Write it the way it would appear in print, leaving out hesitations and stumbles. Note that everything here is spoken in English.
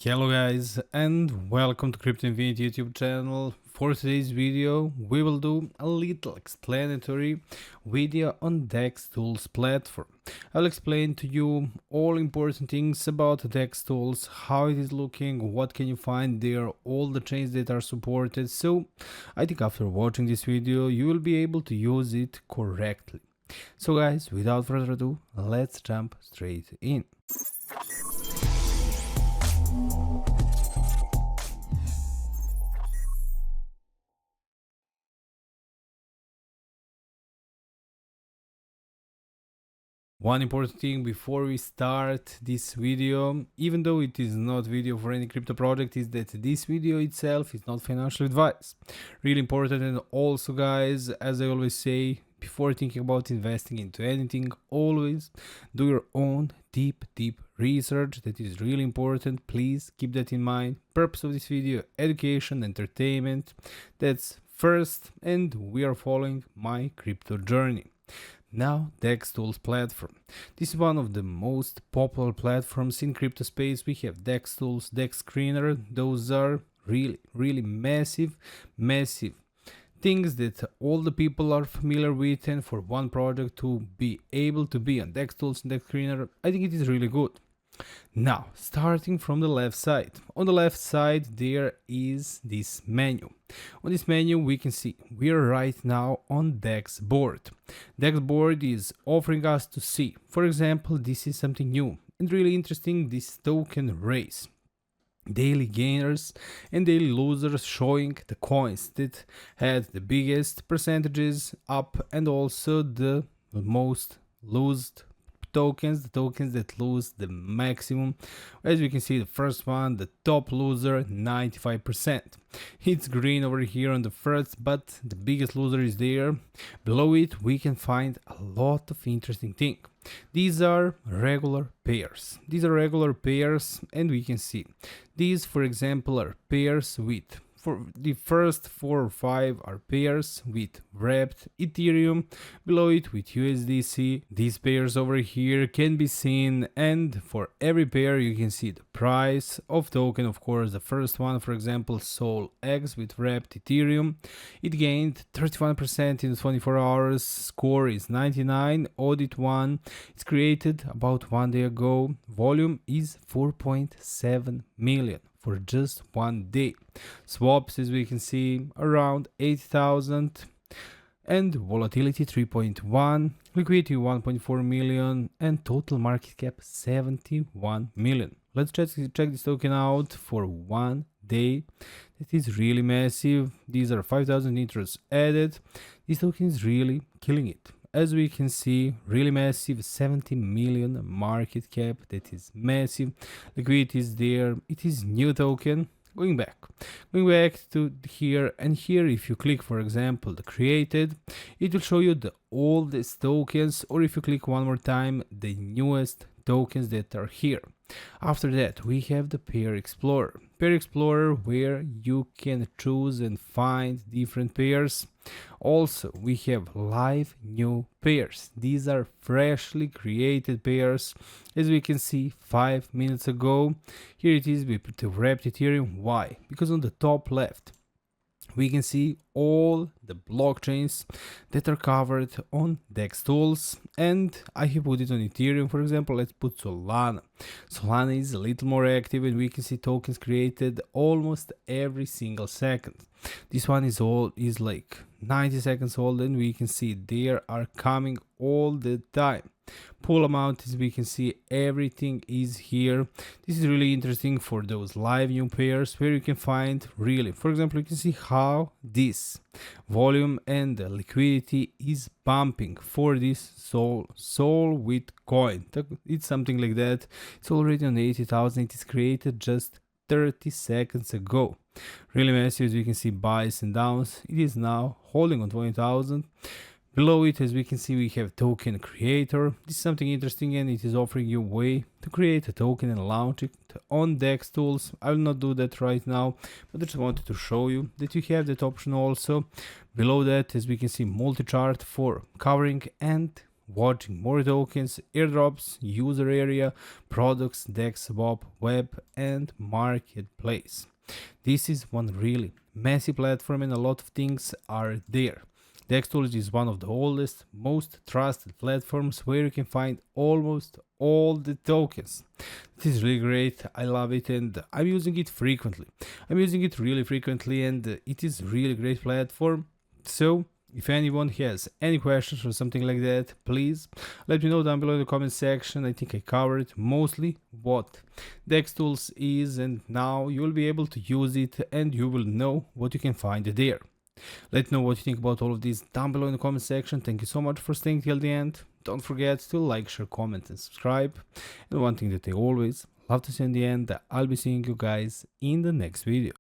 Hello guys and welcome to Crypto Infinity YouTube channel. For today's video we will do a little explanatory video on DEXTools platform. I'll explain to you all important things about DEXTools, how it is looking, what can you find there, all the chains that are supported. So I think after watching this video you will be able to use it correctly. So guys, without further ado, let's jump straight in. One important thing before we start this video, even though it is not video for any crypto project, is that this video itself is not financial advice. Really important. And also guys, as I always say, before thinking about investing into anything, always do your own deep research. That is really important. Please keep that in mind. Purpose of this video: education, entertainment. That's first, and we are following my crypto journey. Now, DEXTools platform. This is one of the most popular platforms in crypto space. We have DEXTools, DEXscreener. Those are really massive things that all the people are familiar with, and for one project to be able to be on DEXTools and DEXscreener, I think it is really good. Now, starting from the left side. On the left side there is this menu. On this menu we can see we are right now on DEX board. DEX board is offering us to see, for example, this is something new and really interesting, this token race. Daily gainers and daily losers, showing the coins that had the biggest percentages up and also the most lost tokens, the tokens that lose the maximum. As we can see, the first one, the top loser, 95%. It's green over here on the first, but the biggest loser is there. Below it we can find a lot of interesting things. These are regular pairs. And we can see these, for example, are pairs with, for the first 4 or 5 are pairs with wrapped Ethereum, below it with USDC. These pairs over here can be seen, and for every pair you can see the price of token. Of course, the first one, for example, Sol X with wrapped Ethereum, it gained 31% in 24 hours, score is 99, audit 1, it's created about 1 day ago, volume is 4.7 million for just 1 day. Swaps, as we can see, around 8,000, and volatility 3.1, liquidity 1.4 million, and total market cap 71 million. Let's check this token out for 1 day. It is really massive. These are 5,000 nitros added. This token is really killing it. As we can see, really massive, 70 million market cap. That is massive. Liquidity is there. It is new token. Going back to here, and here if you click, for example, the created, it will show you the oldest tokens, or if you click one more time, the newest tokens that are here. After that we have the pair explorer, where you can choose and find different pairs. Also we have live new pairs. These are freshly created pairs, as we can see 5 minutes ago. Here it is with the wrapped Ethereum. Why? Because on the top left we can see all the blockchains that are covered on DEXTools, and I have put it on Ethereum. For example, let's put Solana. Solana is a little more active, and we can see tokens created almost every single second. This one is like 90 seconds old, and we can see there are coming all the time. Pool amount, as we can see, everything is here. This is really interesting for those live new pairs, where you can find really, for example, you can see how this volume and the liquidity is pumping for this Sol with coin. It's something like that. It's already on 80,000. It is created just 30 seconds ago. Really massive, as you can see, buys and downs. It is now holding on 20,000. Below it, as we can see, we have token creator. This is something interesting, and it is offering you a way to create a token and launch it on DEXTools. I will not do that right now, but I just wanted to show you that you have that option also. Below that, as we can see, multi-chart for covering and watching more tokens, airdrops, user area, products, DEX, swap, web, and marketplace. This is one really messy platform and a lot of things are there. DEXTools is one of the oldest, most trusted platforms where you can find almost all the tokens. This is really great, I love it and I'm using it frequently. I'm using it really frequently and it is really great platform. So if anyone has any questions or something like that, please let me know down below in the comment section. I think I covered mostly what DEXTools is and now you will be able to use it and you will know what you can find there. Let me know what you think about all of this down below in the comment section. Thank you so much for staying till the end. Don't forget to like, share, comment and subscribe. And one thing that I always love to see in the end, I'll be seeing you guys in the next video.